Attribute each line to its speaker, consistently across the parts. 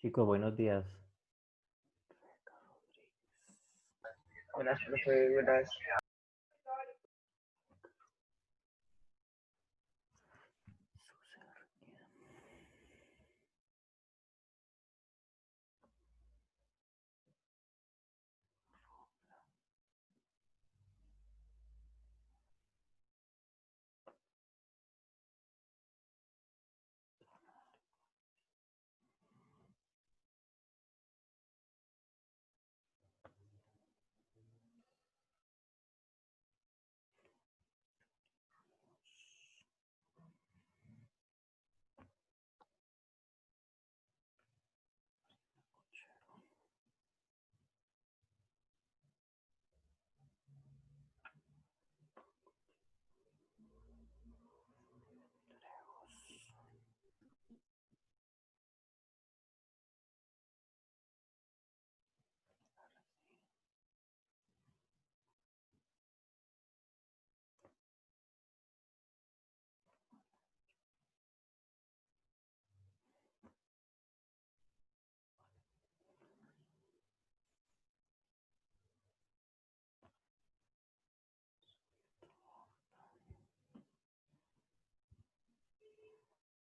Speaker 1: Chicos, buenos días.
Speaker 2: Buenas, profe, buenas.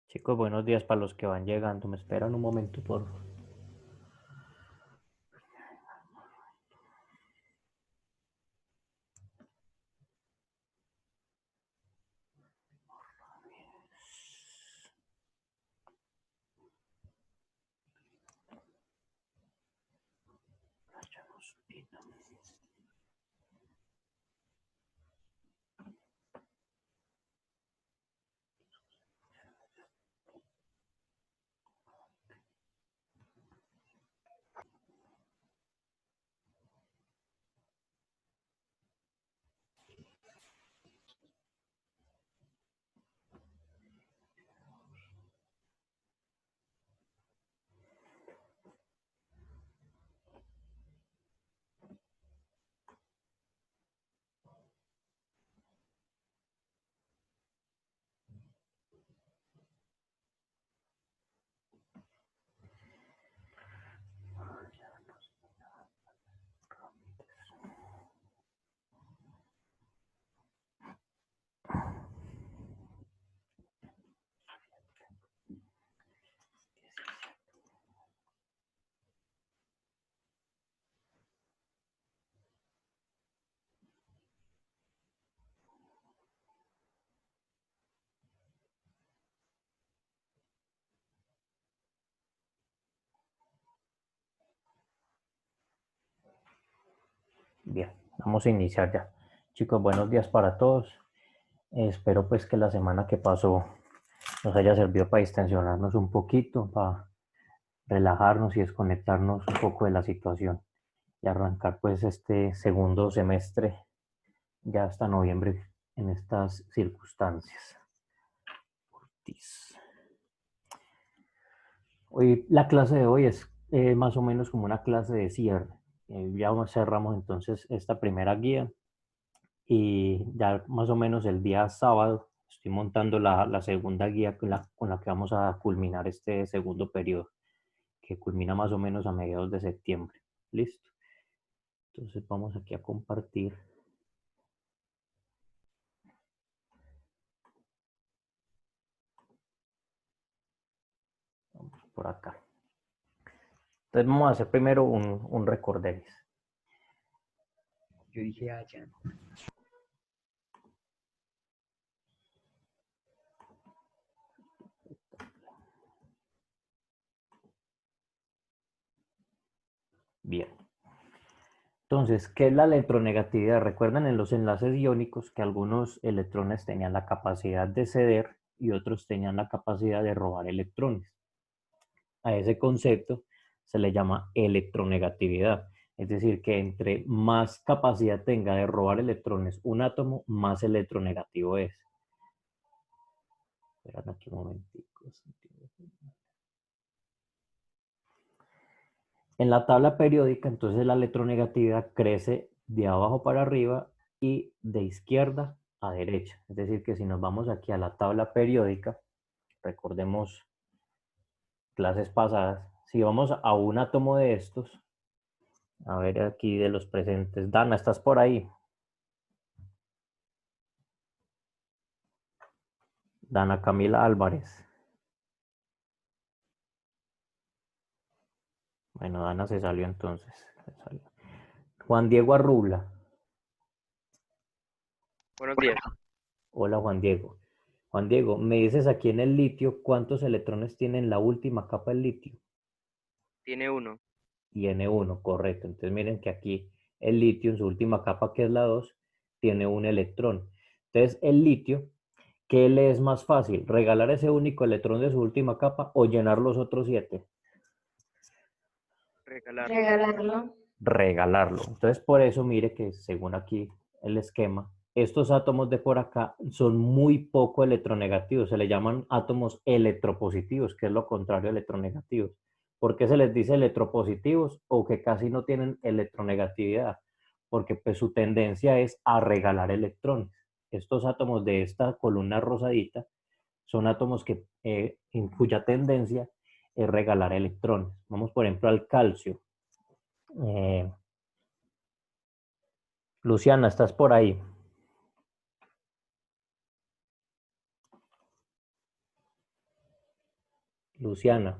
Speaker 1: Chicos, buenos días para los que van llegando. Me esperan un momento, por favor. Bien, vamos a iniciar ya. Chicos, buenos días para todos. Espero pues que la semana que pasó nos haya servido para distensionarnos un poquito, para relajarnos y desconectarnos un poco de la situación y arrancar pues este segundo semestre ya hasta noviembre en estas circunstancias. Hoy, la clase de hoy es más o menos como una clase de cierre. Ya cerramos entonces esta primera guía y ya más o menos el día sábado estoy montando la segunda guía con la que vamos a culminar este segundo periodo, que culmina más o menos a mediados de septiembre. ¿Listo? Entonces vamos aquí a compartir. Vamos por acá. Entonces vamos a hacer primero un recorderis.
Speaker 2: Yo dije allá.
Speaker 1: Bien. Entonces, ¿qué es la electronegatividad? Recuerdan en los enlaces iónicos que algunos electrones tenían la capacidad de ceder y otros tenían la capacidad de robar electrones. A ese concepto se le llama electronegatividad. Es decir, que entre más capacidad tenga de robar electrones un átomo, más electronegativo es. Esperad aquí un momentico. En la tabla periódica, entonces la electronegatividad crece de abajo para arriba y de izquierda a derecha. Es decir, que si nos vamos aquí a la tabla periódica, recordemos clases pasadas, Si vamos a un átomo de estos, a ver aquí de los presentes. Dana, ¿estás por ahí? Dana Camila Álvarez. Bueno, Dana se salió entonces. Se salió. Juan Diego Arrula.
Speaker 2: Buenos días.
Speaker 1: Hola, Juan Diego. Juan Diego, me dices aquí en el litio, ¿cuántos electrones tiene en la última capa del litio?
Speaker 2: Tiene uno.
Speaker 1: Y N1, correcto. Entonces miren que aquí el litio en su última capa, que es la 2, tiene un electrón. Entonces el litio, ¿qué le es más fácil? ¿Regalar ese único electrón de su última capa o llenar los otros 7?
Speaker 2: Regalarlo.
Speaker 3: Regalarlo.
Speaker 1: Regalarlo. Entonces por eso mire que según aquí el esquema, estos átomos de por acá son muy poco electronegativos, se le llaman átomos electropositivos, que es lo contrario a electronegativos. ¿Por qué se les dice electropositivos o que casi no tienen electronegatividad? Porque pues su tendencia es a regalar electrones. Estos átomos de esta columna rosadita son átomos que, en cuya tendencia es regalar electrones. Vamos por ejemplo al calcio. Eh, Luciana, ¿estás por ahí? Luciana.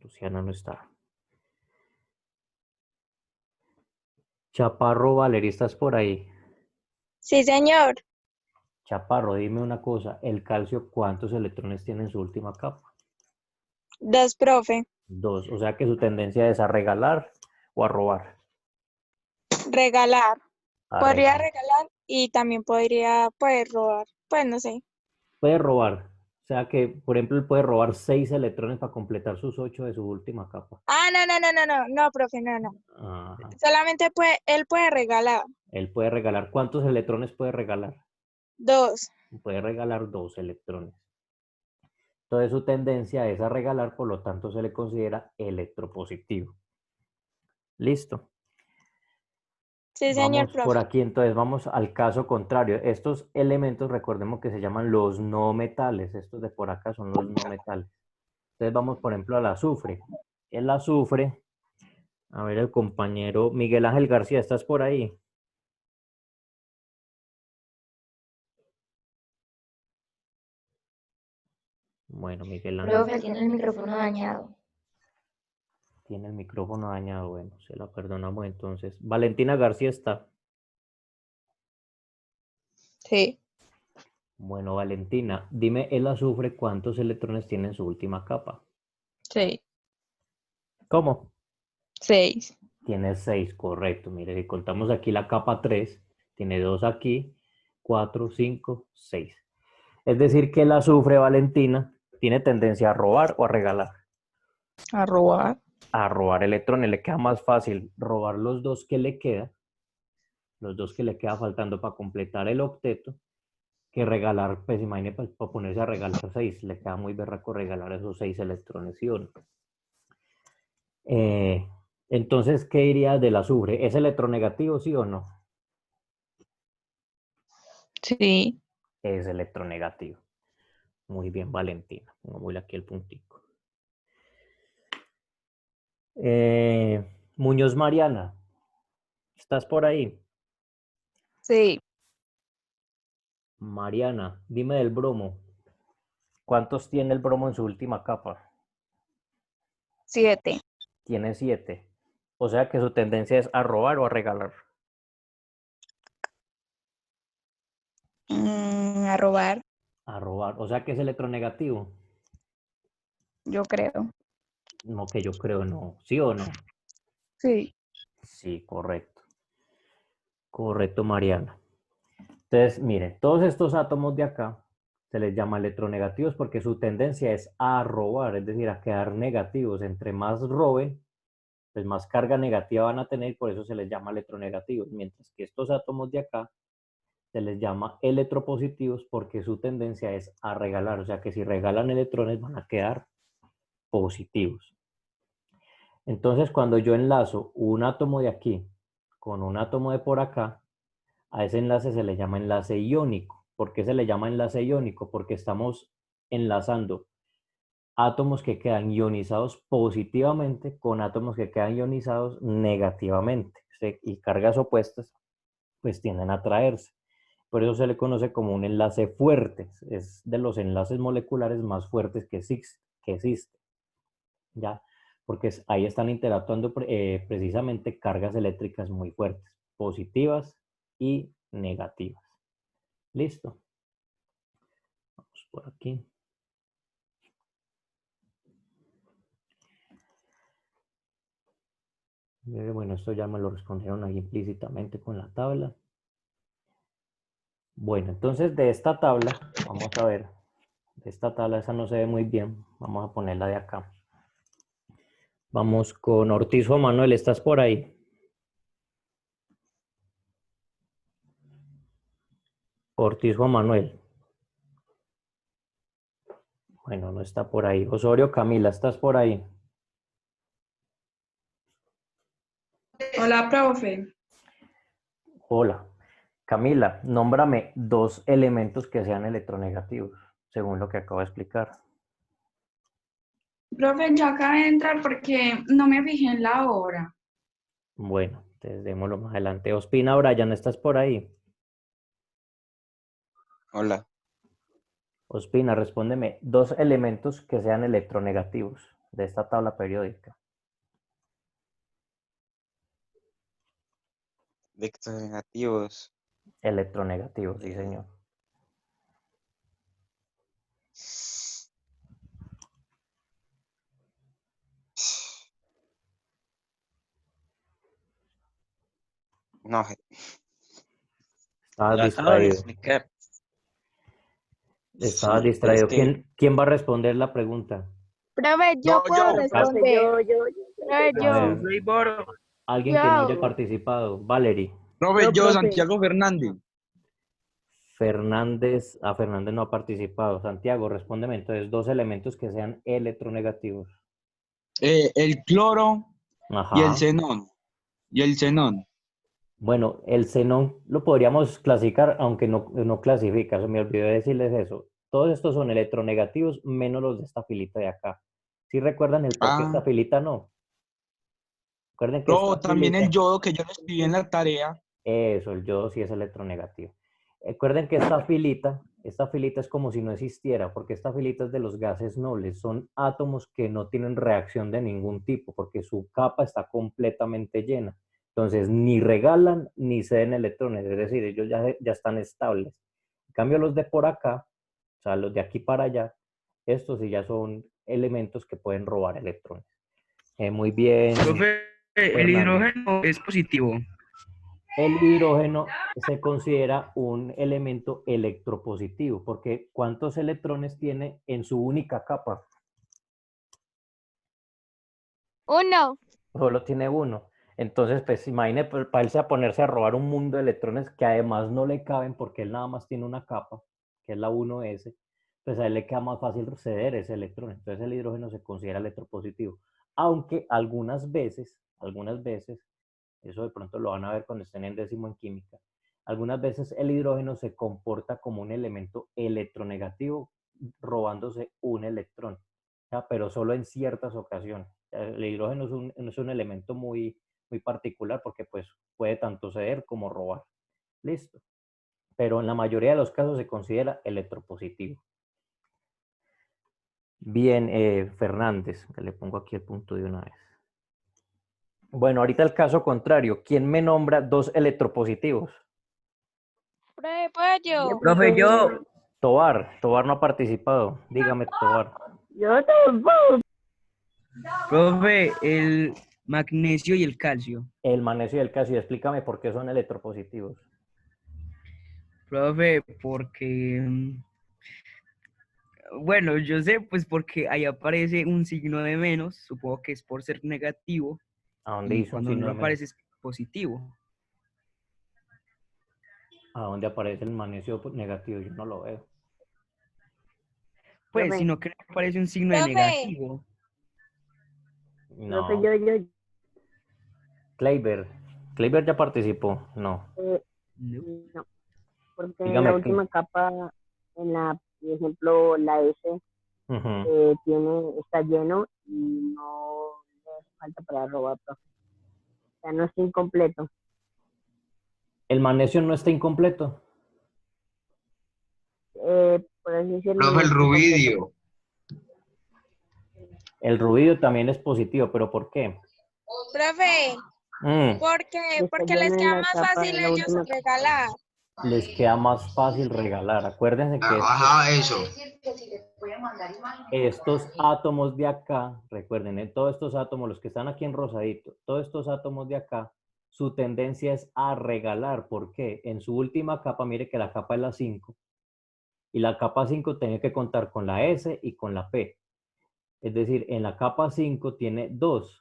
Speaker 1: Luciana no está. Chaparro Valeria, ¿estás por ahí?
Speaker 3: Sí, señor.
Speaker 1: Chaparro, dime una cosa. ¿El calcio cuántos electrones tiene en su última capa?
Speaker 3: 2, profe.
Speaker 1: 2. O sea que su tendencia es a regalar o a robar.
Speaker 3: Regalar.
Speaker 1: A
Speaker 3: Podría
Speaker 1: regalar.
Speaker 3: regalar y también podría, pues, robar. Pues no sé.
Speaker 1: Puede robar. O sea que, por ejemplo, él puede robar 6 electrones para completar sus 8 de su última capa.
Speaker 3: Ah, no, no, no, no, no, no, profe, no, no.
Speaker 1: Ajá.
Speaker 3: Solamente él puede regalar.
Speaker 1: Él puede regalar. ¿Cuántos electrones puede regalar?
Speaker 3: 2.
Speaker 1: Puede regalar 2 electrones. Entonces su tendencia es a regalar, por lo tanto se le considera electropositivo. Listo.
Speaker 3: Sí, señor,
Speaker 1: Vamos por
Speaker 3: profe.
Speaker 1: aquí, entonces vamos al caso contrario. Estos elementos, recordemos que se llaman los no metales. Estos de por acá son los no metales. Entonces vamos, por ejemplo, al azufre. El azufre, a ver, el compañero Miguel Ángel García, ¿estás por ahí? Bueno, Miguel Ángel
Speaker 3: Profe, tiene el micrófono dañado.
Speaker 1: tiene el micrófono dañado. Bueno, se la perdonamos entonces. Valentina García está.
Speaker 3: Sí.
Speaker 1: Bueno, Valentina, dime el azufre cuántos electrones tiene en su última capa.
Speaker 3: 6.
Speaker 1: ¿Cómo?
Speaker 3: 6.
Speaker 1: Tiene 6, correcto. Mire, si contamos aquí la capa 3, tiene 2 aquí, 4, 5, 6. Es decir, que el azufre, Valentina, tiene tendencia a robar o a regalar.
Speaker 3: A robar.
Speaker 1: A robar electrones. Le queda más fácil robar los 2 que le queda, los 2 que le queda faltando para completar el octeto, que regalar, pues imagínate, pues, para ponerse a regalar 6. Le queda muy berraco regalar esos 6 electrones, ¿sí o no? Entonces, ¿qué dirías del azufre? ¿Es electronegativo, sí o no?
Speaker 3: Sí.
Speaker 1: Es electronegativo. Muy bien, Valentina. Pongámosle aquí el puntico. Muñoz Mariana, ¿estás por ahí?
Speaker 3: Sí.
Speaker 1: Mariana, dime del bromo. ¿Cuántos tiene el bromo en su última capa?
Speaker 3: 7.
Speaker 1: Tiene 7. O sea que su tendencia es a robar o a regalar.
Speaker 3: A robar,
Speaker 1: A robar. O sea que es electronegativo.
Speaker 3: yo creo.
Speaker 1: No, que yo creo no. ¿Sí o no?
Speaker 3: Sí.
Speaker 1: Sí, correcto. Correcto, Mariana. Entonces, mire, todos estos átomos de acá se les llama electronegativos porque su tendencia es a robar, es decir, a quedar negativos. Entre más roben, pues más carga negativa van a tener y por eso se les llama electronegativos. Mientras que estos átomos de acá se les llama electropositivos porque su tendencia es a regalar. O sea que si regalan electrones van a quedar positivos. Entonces, cuando yo enlazo un átomo de aquí con un átomo de por acá, a ese enlace se le llama enlace iónico. ¿Por qué se le llama enlace iónico? Porque estamos enlazando átomos que quedan ionizados positivamente con átomos que quedan ionizados negativamente. Y cargas opuestas pues tienden a atraerse. Por eso se le conoce como un enlace fuerte. Es de los enlaces moleculares más fuertes que existen. ¿Ya? Porque ahí están interactuando precisamente cargas eléctricas muy fuertes, positivas y negativas. ¿Listo? Vamos por aquí. Bueno, esto ya me lo respondieron ahí implícitamente con la tabla. Bueno, entonces de esta tabla, vamos a ver, de esta tabla esa no se ve muy bien, vamos a ponerla de acá. Vamos con Ortiz o Manuel, ¿estás por ahí? Ortiz o Manuel. Bueno, no está por ahí. Osorio Camila, ¿estás por ahí?
Speaker 4: Hola, profe.
Speaker 1: Hola. Camila, nómbrame dos elementos que sean electronegativos, según lo que acabo de explicar.
Speaker 4: Profe, yo acabé de entrar porque no me fijé en la hora.
Speaker 1: Bueno, entonces démoslo más adelante. Ospina Brian, ¿estás por ahí?
Speaker 5: Hola.
Speaker 1: Ospina, respóndeme dos elementos que sean electronegativos de esta tabla periódica.
Speaker 5: Vectores negativos.
Speaker 1: Electronegativos, sí, señor.
Speaker 5: No,
Speaker 1: Estabas
Speaker 5: lo acabo de
Speaker 1: distraído.
Speaker 5: explicar.
Speaker 1: Estabas
Speaker 5: Sí, pero es
Speaker 1: distraído.
Speaker 5: que...
Speaker 1: ¿Quién va a responder la pregunta?
Speaker 3: Profe, yo
Speaker 6: No,
Speaker 3: puedo
Speaker 6: profe,
Speaker 3: responder. Profe,
Speaker 1: A ver,
Speaker 3: yo.
Speaker 1: alguien que no haya
Speaker 3: Yo.
Speaker 1: participado. Valerie.
Speaker 6: profe, yo, Santiago Fernández.
Speaker 1: Fernández. Fernández no ha participado. Santiago, respóndeme entonces dos elementos que sean electronegativos.
Speaker 6: El cloro y el
Speaker 1: Ajá.
Speaker 6: xenón. Y el xenón.
Speaker 1: Bueno, el xenón lo podríamos clasificar, aunque no clasifica, se me olvidó decirles eso. Todos estos son electronegativos, menos los de esta filita de acá. ¿Sí recuerdan el por qué esta
Speaker 6: Ah,
Speaker 1: filita no? Recuerden que esta
Speaker 6: no, también el
Speaker 1: filita,
Speaker 6: yodo que yo le escribí en la tarea.
Speaker 1: eso, el yodo sí es electronegativo. Recuerden que esta filita es como si no existiera, porque esta filita es de los gases nobles, son átomos que no tienen reacción de ningún tipo, porque su capa está completamente llena. Entonces, ni regalan ni ceden electrones, es decir, ellos ya están estables. En cambio, los de por acá, o sea, los de aquí para allá, estos sí ya son elementos que pueden robar electrones. Muy bien,
Speaker 7: Profe, el
Speaker 1: Fernando.
Speaker 7: hidrógeno es positivo.
Speaker 1: El hidrógeno se considera un elemento electropositivo, porque ¿cuántos electrones tiene en su única capa?
Speaker 3: Uno.
Speaker 1: Solo tiene uno. Entonces, pues imagine para él a ponerse a robar un mundo de electrones que además no le caben porque él nada más tiene una capa, que es la 1s, pues a él le queda más fácil ceder ese electrón. Entonces el hidrógeno se considera electropositivo. Aunque algunas veces, eso de pronto lo van a ver cuando estén en décimo en química, algunas veces el hidrógeno se comporta como un elemento electronegativo robándose un electrón, ¿ya? Pero solo en ciertas ocasiones. El hidrógeno es un elemento muy particular porque pues puede tanto ceder como robar. Listo. Pero en la mayoría de los casos se considera electropositivo. Bien, Fernández, que le pongo aquí el punto de una vez. Bueno, ahorita el caso contrario. ¿Quién me nombra dos electropositivos?
Speaker 3: Profe, ¿puedo yo?
Speaker 7: Profe, yo,
Speaker 1: Tobar no ha participado. Dígame, Tobar.
Speaker 7: profe, el magnesio y el calcio.
Speaker 1: El magnesio y el calcio. Explícame por qué son electropositivos.
Speaker 7: Profe, porque, bueno, yo sé, pues porque ahí aparece un signo de menos, supongo que es por ser negativo,
Speaker 1: ¿A dónde
Speaker 7: y
Speaker 1: dice un
Speaker 7: cuando
Speaker 1: signo
Speaker 7: no
Speaker 1: de menos?
Speaker 7: aparece es positivo.
Speaker 1: ¿A dónde aparece el magnesio negativo? Yo no lo veo.
Speaker 7: Pues, sino que no aparece un signo de
Speaker 3: Profe.
Speaker 7: negativo.
Speaker 1: No. Kleiber. Kleiber ya participó. No.
Speaker 7: No.
Speaker 8: No, porque en la
Speaker 1: Dígame.
Speaker 8: última capa, por ejemplo, la S,
Speaker 1: Ujú.
Speaker 8: está lleno y no le hace falta para robar, profe. O sea, no está incompleto.
Speaker 1: El magnesio no está incompleto.
Speaker 8: Por así decirlo,
Speaker 6: Profe,
Speaker 8: no
Speaker 6: el
Speaker 8: está incompleto.
Speaker 6: rubidio.
Speaker 1: El ruido también es positivo, pero ¿por qué?
Speaker 3: Profe,
Speaker 1: Mm,
Speaker 3: porque les
Speaker 8: lleno en
Speaker 3: queda
Speaker 8: la
Speaker 3: más
Speaker 8: capa,
Speaker 3: fácil
Speaker 8: en la
Speaker 3: ellos
Speaker 8: última
Speaker 3: regalar.
Speaker 1: les queda más fácil regalar. Acuérdense que
Speaker 6: Ajá, eso.
Speaker 1: estos átomos de acá, recuerden, todos estos átomos, los que están aquí en rosadito, todos estos átomos de acá, su tendencia es a regalar. ¿Por qué? En su última capa, mire que la capa es la 5, y la capa 5 tiene que contar con la S y con la P. Es decir, en la capa 5 tiene 2.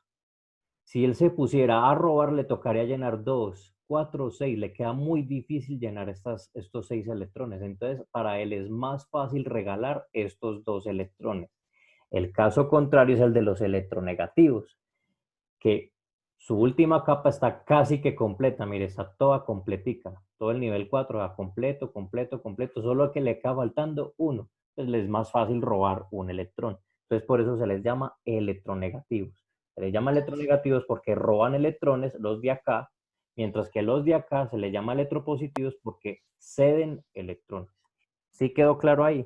Speaker 1: Si él se pusiera a robar, le tocaría llenar 2, 4 o 6. Le queda muy difícil llenar estos 6 electrones. Entonces, para él es más fácil regalar estos 2 electrones. El caso contrario es el de los electronegativos, que su última capa está casi que completa. Mire, está toda completica. Todo el nivel 4 va completo, completo, completo. Solo que le queda faltando 1. Entonces, les es más fácil robar un electrón. Entonces, por eso se les llama electronegativos. Se les llama electronegativos porque roban electrones, los de acá, mientras que los de acá se les llama electropositivos porque ceden electrones. ¿Sí quedó claro ahí?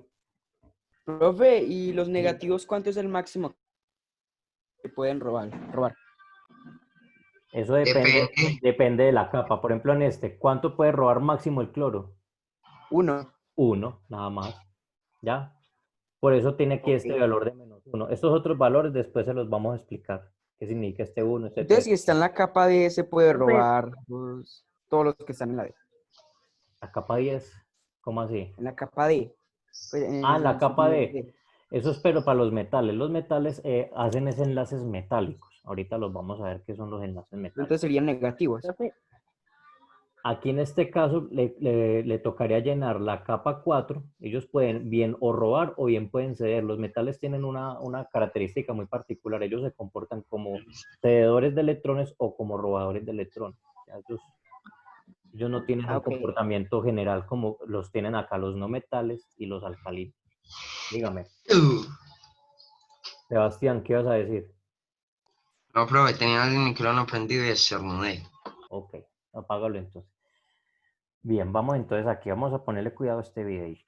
Speaker 7: Profe, ¿y los negativos cuánto es el máximo que pueden robar?
Speaker 1: Eso depende de la capa. Por ejemplo, en este, ¿cuánto puede robar máximo el cloro?
Speaker 7: 1.
Speaker 1: 1, nada más. ¿Ya? Por eso tiene aquí este valor de -1. Estos otros valores después se los vamos a explicar. ¿Qué significa este 1? Este
Speaker 7: Entonces,
Speaker 1: 3?
Speaker 7: si está en la capa D, se puede robar todos los que están en la D.
Speaker 1: La capa 10, ¿cómo así?
Speaker 7: En la capa D. Pues,
Speaker 1: En la capa
Speaker 7: nivel
Speaker 1: D. Eso es pero para los metales. Los metales hacen esos enlaces metálicos. Ahorita los vamos a ver qué son los enlaces metálicos.
Speaker 7: Entonces serían negativos.
Speaker 8: Profe,
Speaker 1: Aquí en este caso le tocaría llenar la capa 4. Ellos pueden bien o robar o bien pueden ceder. Los metales tienen una característica muy particular. Ellos se comportan como cededores de electrones o como robadores de electrones. Ya, ellos no tienen un comportamiento general como los tienen acá los no metales y los alcalinos. Dígame. Sebastián, ¿qué vas a decir?
Speaker 6: No, profe, tenía el micrófono prendido y estornudé.
Speaker 1: Ok, apágalo entonces. Bien, vamos entonces aquí, vamos a ponerle cuidado a este videito.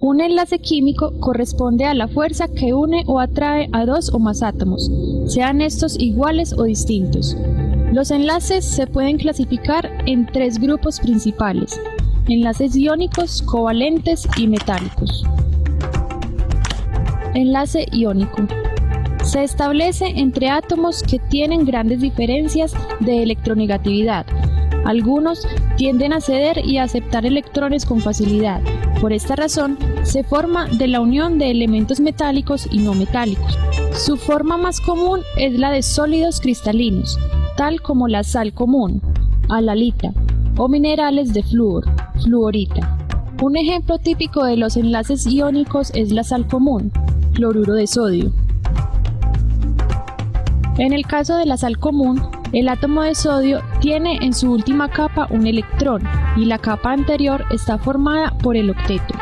Speaker 9: Un enlace químico corresponde a la fuerza que une o atrae a dos o más átomos, sean estos iguales o distintos. Los enlaces se pueden clasificar en 3 grupos principales: enlaces iónicos, covalentes y metálicos. Enlace iónico. Se establece entre átomos que tienen grandes diferencias de electronegatividad. Algunos tienden a ceder y a aceptar electrones con facilidad. Por esta razón, se forma de la unión de elementos metálicos y no metálicos. Su forma más común es la de sólidos cristalinos, tal como la sal común, alalita, o minerales de flúor, fluorita. Un ejemplo típico de los enlaces iónicos es la sal común, cloruro de sodio. En el caso de la sal común, el átomo de sodio tiene en su última capa un electrón y la capa anterior está formada por el octeto.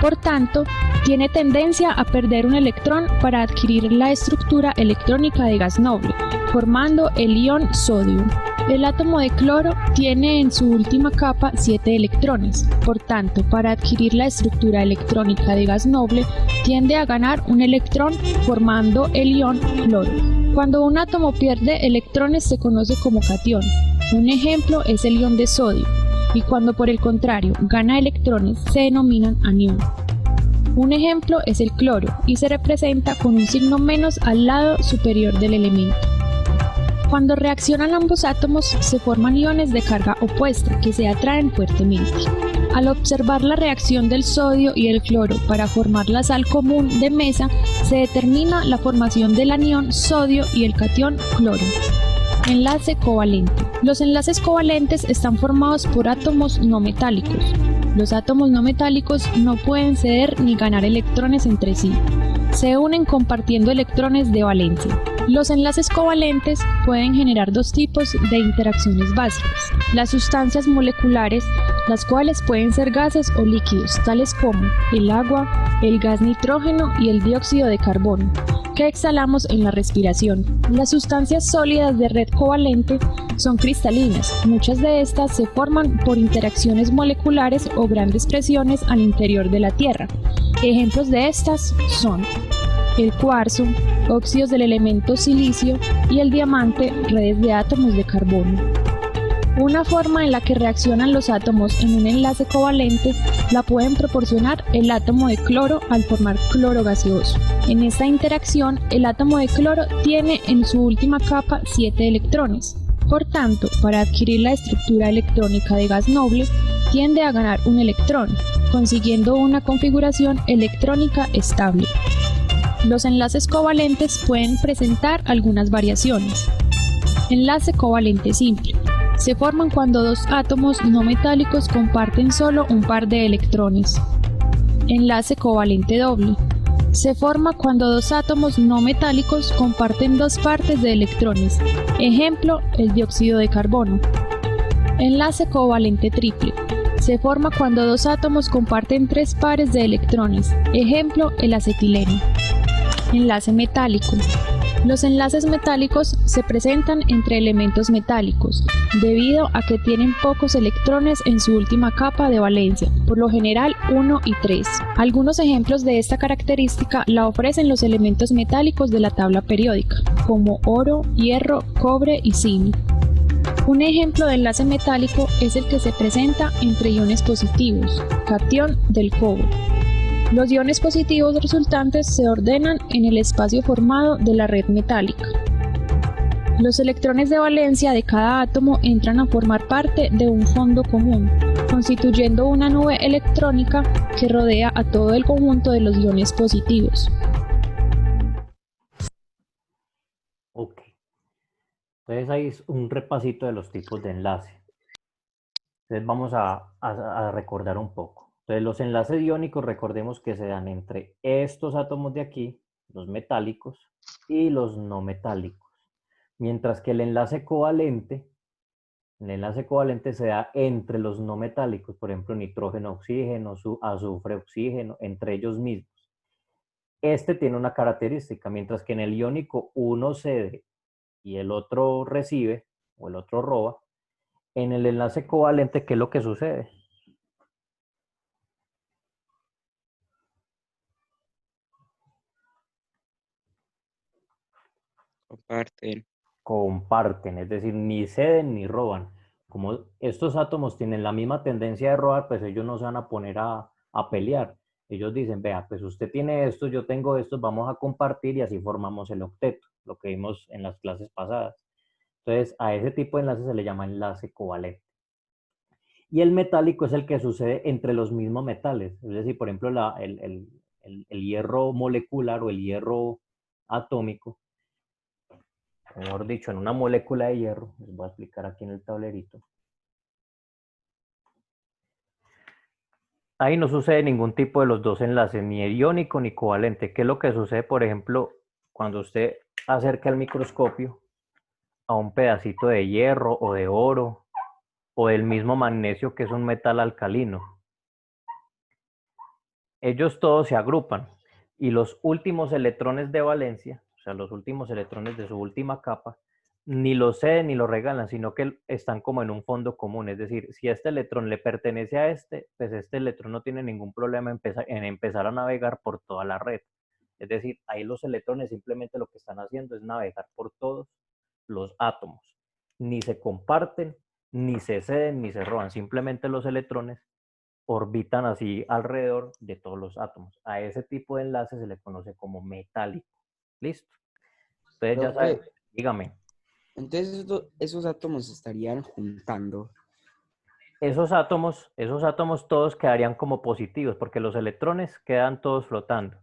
Speaker 9: Por tanto, tiene tendencia a perder un electrón para adquirir la estructura electrónica de gas noble, formando el ion sodio. El átomo de cloro tiene en su última capa 7 electrones. Por tanto, para adquirir la estructura electrónica de gas noble, tiende a ganar un electrón formando el ion cloro. Cuando un átomo pierde electrones se conoce como catión. Un ejemplo es el ion de sodio. Y cuando por el contrario gana electrones se denominan anión. Un ejemplo es el cloro y se representa con un signo menos al lado superior del elemento. Cuando reaccionan ambos átomos se forman iones de carga opuesta que se atraen fuertemente. Al observar la reacción del sodio y el cloro para formar la sal común de mesa, se determina la formación del anión sodio y el catión cloro. Enlace covalente. Los enlaces covalentes están formados por átomos no metálicos. Los átomos no metálicos no pueden ceder ni ganar electrones entre sí. se unen compartiendo electrones de valencia. Los enlaces covalentes pueden generar dos tipos de interacciones básicas: las sustancias moleculares, las cuales pueden ser gases o líquidos, tales como el agua, el gas nitrógeno y el dióxido de carbono, que exhalamos en la respiración. Las sustancias sólidas de red covalente son cristalinas. Muchas de estas se forman por interacciones moleculares o grandes presiones al interior de la Tierra. Ejemplos de estas son el cuarzo, óxidos del elemento silicio, y el diamante, redes de átomos de carbono. Una forma en la que reaccionan los átomos en un enlace covalente la pueden proporcionar el átomo de cloro al formar cloro gaseoso. En esta interacción, el átomo de cloro tiene en su última capa 7 electrones. Por tanto, para adquirir la estructura electrónica de gas noble, tiende a ganar un electrón, consiguiendo una configuración electrónica estable. Los enlaces covalentes pueden presentar algunas variaciones. Enlace covalente simple. Se forman cuando dos átomos no metálicos comparten solo un par de electrones. Enlace covalente doble. Se forma cuando dos átomos no metálicos comparten dos partes de electrones. Ejemplo, el dióxido de carbono. Enlace covalente triple. Se forma cuando dos átomos comparten tres pares de electrones. Ejemplo, el acetileno. Enlace metálico. Los enlaces metálicos se presentan entre elementos metálicos, debido a que tienen pocos electrones en su última capa de valencia, por lo general 1 y 3. Algunos ejemplos de esta característica la ofrecen los elementos metálicos de la tabla periódica, como oro, hierro, cobre y zinc. Un ejemplo de enlace metálico es el que se presenta entre iones positivos, catión del cobre. Los iones positivos resultantes se ordenan en el espacio formado de la red metálica. Los electrones de valencia de cada átomo entran a formar parte de un fondo común, constituyendo una nube electrónica que rodea a todo el conjunto de los iones positivos.
Speaker 1: Ok. Entonces ahí es un repasito de los tipos de enlace. Entonces vamos a recordar un poco. Entonces los enlaces iónicos, recordemos que se dan entre estos átomos de aquí, los metálicos, y los no metálicos. Mientras que el enlace covalente se da entre los no metálicos, por ejemplo, nitrógeno-oxígeno, azufre-oxígeno, entre ellos mismos. Este tiene una característica, mientras que en el iónico uno cede y el otro recibe, o el otro roba. En el enlace covalente, ¿qué es lo que sucede? Comparten, es decir, ni ceden ni roban. Como estos átomos tienen la misma tendencia de robar, pues ellos no se van a poner a pelear. Ellos dicen, vea, pues usted tiene estos, yo tengo estos, vamos a compartir, y así formamos el octeto, lo que vimos en las clases pasadas. Entonces, a ese tipo de enlace se le llama enlace covalente. Y el metálico es el que sucede entre los mismos metales. Es decir, por ejemplo, el hierro molecular o el hierro atómico, mejor dicho, en una molécula de hierro, les voy a explicar aquí en el tablerito. Ahí no sucede ningún tipo de los dos enlaces, ni iónico ni covalente. ¿Qué es lo que sucede, por ejemplo, cuando usted acerca el microscopio a un pedacito de hierro o de oro o del mismo magnesio, que es un metal alcalino? Ellos todos se agrupan y los últimos electrones de valencia, o sea, los últimos electrones de su última capa, ni los ceden ni los regalan, sino que están como en un fondo común. Es decir, si este electrón le pertenece a este, pues este electrón no tiene ningún problema en empezar a navegar por toda la red. Es decir, ahí los electrones simplemente lo que están haciendo es navegar por todos los átomos. Ni se comparten, ni se ceden, ni se roban. Simplemente los electrones orbitan así alrededor de todos los átomos. A ese tipo de enlace se le conoce como metálico. ¿Listo? Ustedes ya saben. Dígame.
Speaker 10: Entonces esos átomos se estarían juntando.
Speaker 1: Esos átomos todos quedarían como positivos, porque los electrones quedan todos flotando.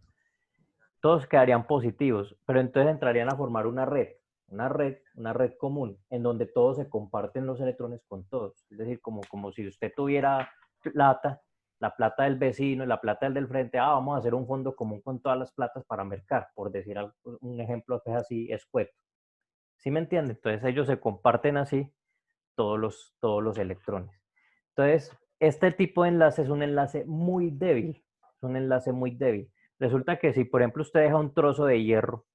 Speaker 1: Todos quedarían positivos, pero entonces entrarían a formar una red común, en donde todos se comparten los electrones con todos. Es decir, como si usted tuviera plata la plata del vecino y la plata del frente, vamos a hacer un fondo común con todas las platas para mercar, por decir un ejemplo que es así escueto. ¿Sí me entienden? Entonces ellos se comparten así todos los electrones. Entonces, este tipo de enlace es un enlace muy débil, es un enlace muy débil. Resulta que si, por ejemplo, usted deja un trozo de hierro,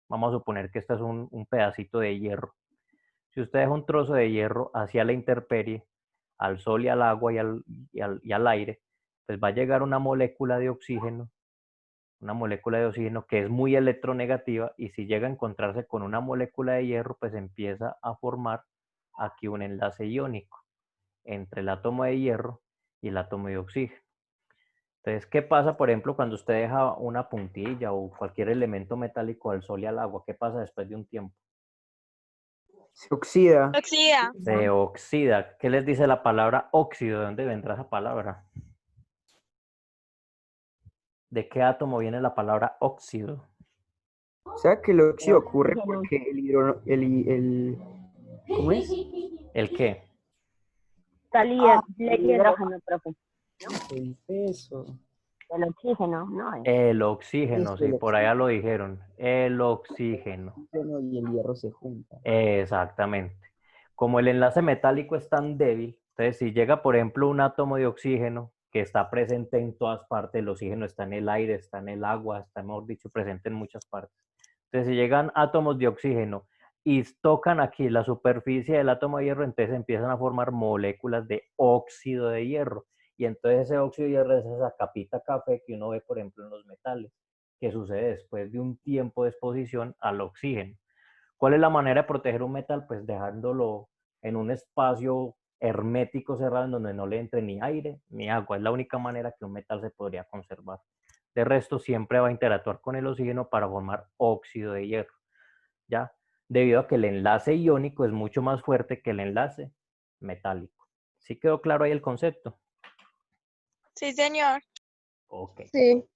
Speaker 1: vamos a suponer que este es un pedacito de hierro. Si usted deja un trozo de hierro hacia la intemperie, al sol y al agua y al aire, pues va a llegar una molécula de oxígeno que es muy electronegativa, y si llega a encontrarse con una molécula de hierro, pues empieza a formar aquí un enlace iónico entre el átomo de hierro y el átomo de oxígeno. Entonces, ¿qué pasa, por ejemplo, cuando usted deja una puntilla o cualquier elemento metálico al sol y al agua? ¿Qué pasa después de un tiempo?
Speaker 10: Se oxida.
Speaker 3: Oxida.
Speaker 1: Se oxida. ¿Qué les dice la palabra óxido? ¿De dónde vendrá esa palabra? ¿De qué átomo viene la palabra óxido?
Speaker 10: O sea que el óxido ocurre porque ¿cómo es?
Speaker 1: ¿El qué?
Speaker 8: Salía el hidrógeno, profe.
Speaker 10: El peso.
Speaker 8: El oxígeno, ¿no?
Speaker 1: El oxígeno,
Speaker 10: Eso,
Speaker 1: sí,
Speaker 10: el
Speaker 1: por allá lo dijeron. El oxígeno.
Speaker 10: Y el hierro se juntan.
Speaker 1: Exactamente. Como el enlace metálico es tan débil, entonces si llega, por ejemplo, un átomo de oxígeno que está presente en todas partes, el oxígeno está en el aire, está en el agua, está, mejor dicho, presente en muchas partes. Entonces, si llegan átomos de oxígeno y tocan aquí la superficie del átomo de hierro, entonces empiezan a formar moléculas de óxido de hierro. Y entonces ese óxido de hierro es esa capita café que uno ve, por ejemplo, en los metales, que sucede después de un tiempo de exposición al oxígeno. ¿Cuál es la manera de proteger un metal? Pues dejándolo en un espacio hermético cerrado en donde no le entre ni aire ni agua. Es la única manera que un metal se podría conservar. De resto, siempre va a interactuar con el oxígeno para formar óxido de hierro, ¿ya? Debido a que el enlace iónico es mucho más fuerte que el enlace metálico. ¿Sí quedó claro ahí el concepto?
Speaker 3: Sí, señor.
Speaker 1: Ok.
Speaker 3: Sí.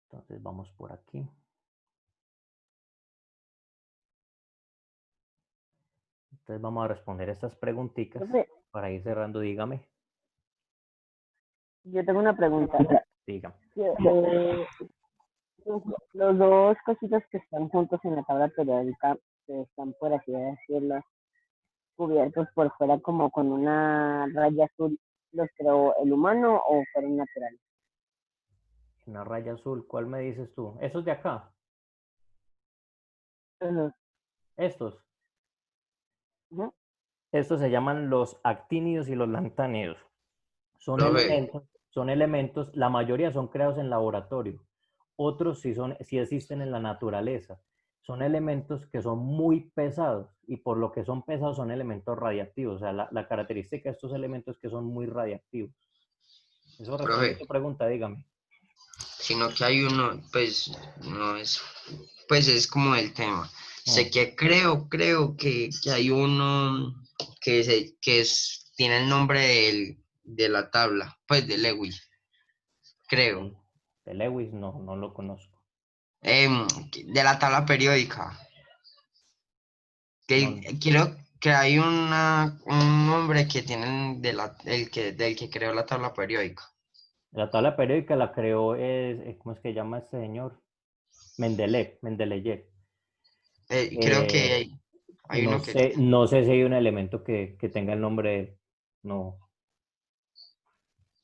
Speaker 1: Entonces vamos por aquí. Entonces vamos a responder estas preguntitas
Speaker 8: Profe,
Speaker 1: para ir cerrando. Dígame,
Speaker 8: yo tengo una pregunta.
Speaker 1: dígame.
Speaker 8: Los dos cositos que están juntos en la tabla periódica, que están, por así decirlo, cubiertos por fuera como con una raya azul, ¿los creó el humano o fueron naturales?
Speaker 1: Una raya azul, ¿cuál me dices tú? ¿Esos de acá?
Speaker 8: Ujú,
Speaker 1: Estos.
Speaker 8: ujú.
Speaker 1: Estos se llaman los actínidos y los lantánidos. Son
Speaker 6: Profe.
Speaker 1: elementos, la mayoría son creados en laboratorio. Otros sí existen en la naturaleza. Son elementos que son muy pesados, y por lo que son pesados son elementos radiactivos. O sea, la característica de estos elementos es que son muy radiactivos. Eso responde a
Speaker 6: Profe,
Speaker 1: tu pregunta, dígame.
Speaker 6: sino que hay uno, pues, no es, pues es como el tema. Sé que creo que hay uno tiene el nombre de la tabla, pues de Lewis, creo.
Speaker 1: De Lewis no lo conozco.
Speaker 6: De la tabla periódica.
Speaker 1: No,
Speaker 6: Creo que hay un nombre que tienen del que creó la tabla periódica.
Speaker 1: la tabla periódica la creó, ¿cómo es que llama este señor? Mendeleev.
Speaker 6: Creo que hay
Speaker 1: No
Speaker 6: uno que...
Speaker 1: no sé si hay un elemento que tenga el nombre de él. No.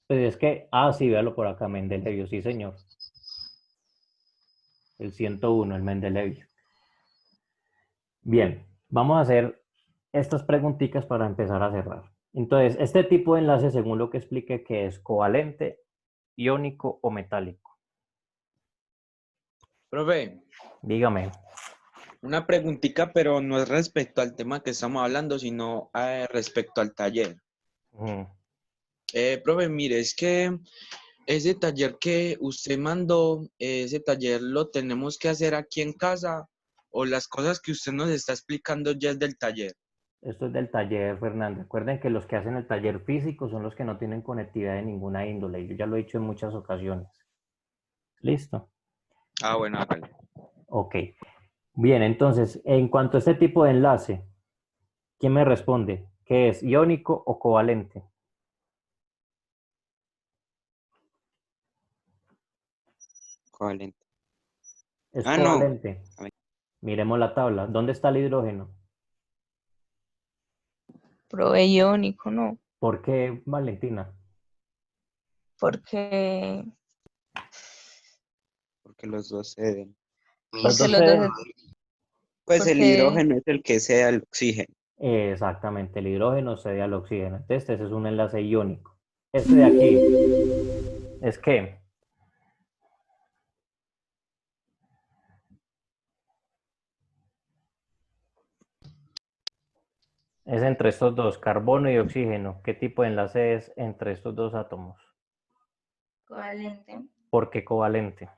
Speaker 1: Pues es que, sí, véalo por acá, Mendelevio, sí, señor. El 101, el Mendelevio. Bien, vamos a hacer estas preguntitas para empezar a cerrar. Entonces, este tipo de enlace, según lo que expliqué, que es covalente, iónico o metálico.
Speaker 11: Profe,
Speaker 1: Dígame.
Speaker 11: una preguntita, pero no es respecto al tema que estamos hablando, sino respecto al taller. Profe, mire, es que ese taller que usted mandó, ese taller lo tenemos que hacer aquí en casa, o las cosas que usted nos está explicando ya es del taller.
Speaker 1: Esto es del taller, Fernando. Recuerden que los que hacen el taller físico son los que no tienen conectividad de ninguna índole. Yo ya lo he dicho en muchas ocasiones. ¿Listo?
Speaker 11: Bueno, vale.
Speaker 1: Ok. Bien, entonces, en cuanto a este tipo de enlace, ¿quién me responde? ¿Qué es, iónico o covalente?
Speaker 5: Covalente.
Speaker 1: Es
Speaker 5: Ah, no.
Speaker 1: covalente. Miremos la tabla. ¿Dónde está el hidrógeno?
Speaker 3: Proveiónico, no,
Speaker 1: ¿Por qué, Valentina?
Speaker 3: porque,
Speaker 5: Porque los dos ceden.
Speaker 1: Los dos
Speaker 3: los
Speaker 1: se-
Speaker 3: dos,
Speaker 5: Pues el
Speaker 3: porque,
Speaker 5: hidrógeno es el que cede al oxígeno.
Speaker 1: Exactamente, el hidrógeno cede al oxígeno. Entonces, este es un enlace iónico. Este de aquí es que es entre estos dos, carbono y oxígeno. ¿Qué tipo de enlace es entre estos dos átomos?
Speaker 12: Covalente,
Speaker 1: ¿Por qué covalente?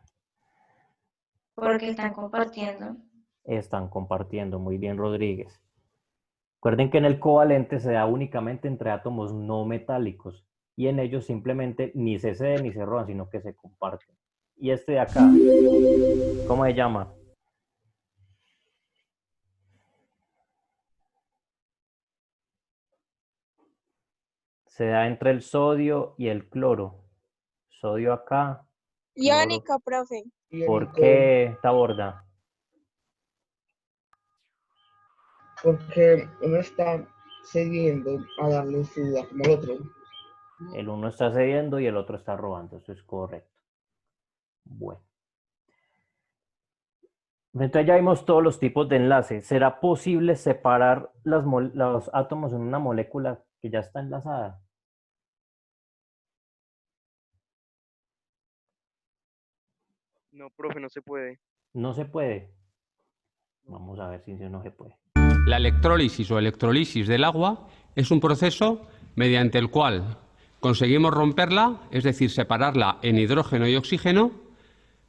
Speaker 12: porque están compartiendo.
Speaker 1: Están compartiendo. Muy bien, Rodríguez. Recuerden que en el covalente se da únicamente entre átomos no metálicos y en ellos simplemente ni se ceden ni se roban, sino que se comparten. Y este de acá, ¿cómo se llama? Se da entre el sodio y el cloro. Sodio acá, cloro.
Speaker 3: iónico, profe.
Speaker 1: ¿Por qué, Taborda?
Speaker 13: Porque uno está cediendo a darle su átomo al otro.
Speaker 1: El uno está cediendo y el otro está robando. Eso es correcto. Bueno. Entonces ya vimos todos los tipos de enlace. ¿Será posible separar los átomos en una molécula que ya está enlazada?
Speaker 2: No, profe, no se puede.
Speaker 1: No se puede. Vamos a ver si no se puede.
Speaker 14: La electrólisis o electrolisis del agua es un proceso mediante el cual conseguimos romperla, es decir, separarla en hidrógeno y oxígeno,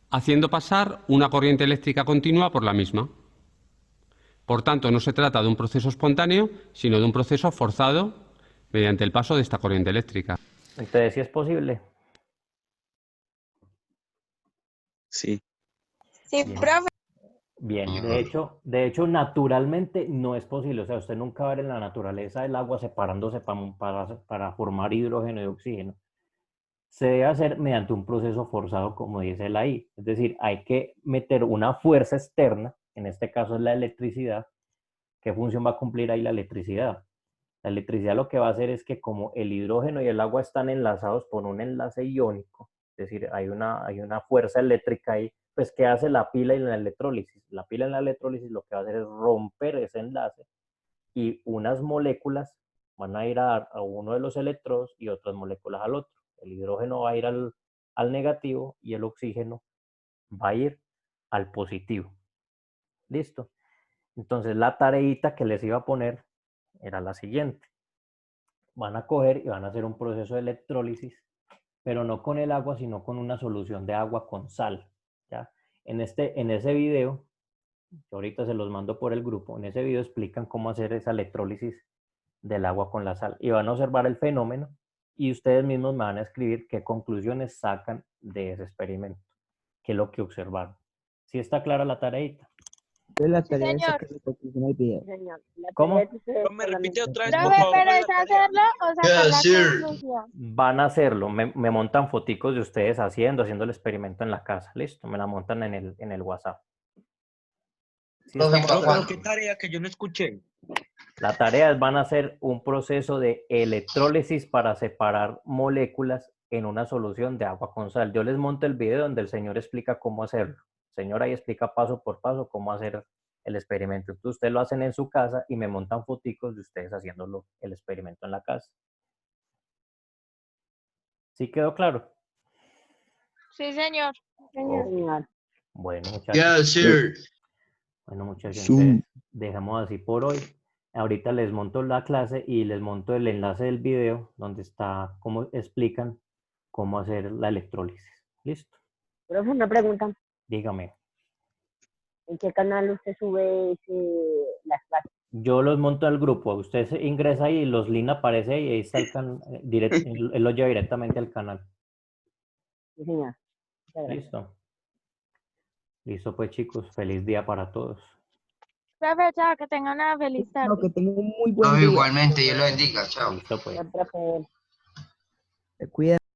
Speaker 14: haciendo pasar una corriente eléctrica continua por la misma. Por tanto, no se trata de un proceso espontáneo, sino de un proceso forzado mediante el paso de esta corriente eléctrica.
Speaker 1: Entonces, ¿sí es posible?
Speaker 5: Sí.
Speaker 3: Sí,
Speaker 1: Bien.
Speaker 3: profe.
Speaker 1: Bien, de hecho, naturalmente no es posible. O sea, usted nunca va a ver en la naturaleza el agua separándose para formar hidrógeno y oxígeno. Se debe hacer mediante un proceso forzado, como dice la I. Es decir, hay que meter una fuerza externa, en este caso es la electricidad. ¿Qué función va a cumplir ahí la electricidad? La electricidad lo que va a hacer es que como el hidrógeno y el agua están enlazados por un enlace iónico, es decir, hay una fuerza eléctrica ahí, pues ¿qué hace la pila y la electrólisis? La pila en la electrólisis lo que va a hacer es romper ese enlace y unas moléculas van a ir a uno de los electrodos y otras moléculas al otro. El hidrógeno va a ir al negativo y el oxígeno va a ir al positivo. ¿Listo? Entonces la tareita que les iba a poner era la siguiente. Van a coger y van a hacer un proceso de electrólisis, pero no con el agua, sino con una solución de agua con sal. ¿Ya? En ese video, que ahorita se los mando por el grupo, en ese video explican cómo hacer esa electrólisis del agua con la sal. Y van a observar el fenómeno y ustedes mismos me van a escribir qué conclusiones sacan de ese experimento, qué es lo que observaron. ¿Sí está clara la tareita?
Speaker 10: La
Speaker 3: Sí,
Speaker 10: tarea es
Speaker 3: señor.
Speaker 10: sacar la conclusión del video.
Speaker 8: Señor, la
Speaker 1: ¿Cómo?
Speaker 8: tarea que ustedes
Speaker 11: ¿Me repite otra vez, por
Speaker 3: Profe,
Speaker 11: favor,
Speaker 3: pero
Speaker 11: la
Speaker 3: es
Speaker 11: tarea?
Speaker 3: hacerlo o sacar la conclusión.
Speaker 1: Van a hacerlo, me montan foticos de ustedes haciendo el experimento en la casa, listo, me la montan en el WhatsApp. ¿Sí estamos
Speaker 11: ¿Pero
Speaker 1: claros?
Speaker 11: qué tarea que yo no escuché?
Speaker 1: La tarea es van a hacer un proceso de electrólisis para separar moléculas en una solución de agua con sal. Yo les monto el video donde el señor explica cómo hacerlo. El señor ahí explica paso por paso cómo hacer el experimento. Entonces ustedes lo hacen en su casa y me montan foticos de ustedes haciéndolo el experimento en la casa. ¿Sí quedó claro?
Speaker 3: Sí, señor.
Speaker 8: Señor.
Speaker 1: Bueno, muchachos. Bueno, muchachos, entonces dejamos así por hoy. Ahorita les monto la clase y les monto el enlace del video donde está, cómo explican cómo hacer la electrólisis. ¿Listo?
Speaker 8: Profe, una pregunta.
Speaker 1: Dígame.
Speaker 8: ¿En qué canal usted sube las clases?
Speaker 1: Yo los monto al grupo. Usted ingresa ahí y los links aparece ahí y ahí está el canal. Él lo lleva directamente al canal.
Speaker 8: Sí, señor. Muchas gracias.
Speaker 1: ¿Listo? Listo, pues chicos. Feliz día para todos.
Speaker 3: Profe, chao, que tengan una feliz tarde.
Speaker 10: No, que tenga un muy buen
Speaker 6: No,
Speaker 10: día.
Speaker 6: igualmente, Dios lo bendiga, chao.
Speaker 1: Listo, pues.
Speaker 8: El profe.
Speaker 10: Se cuida.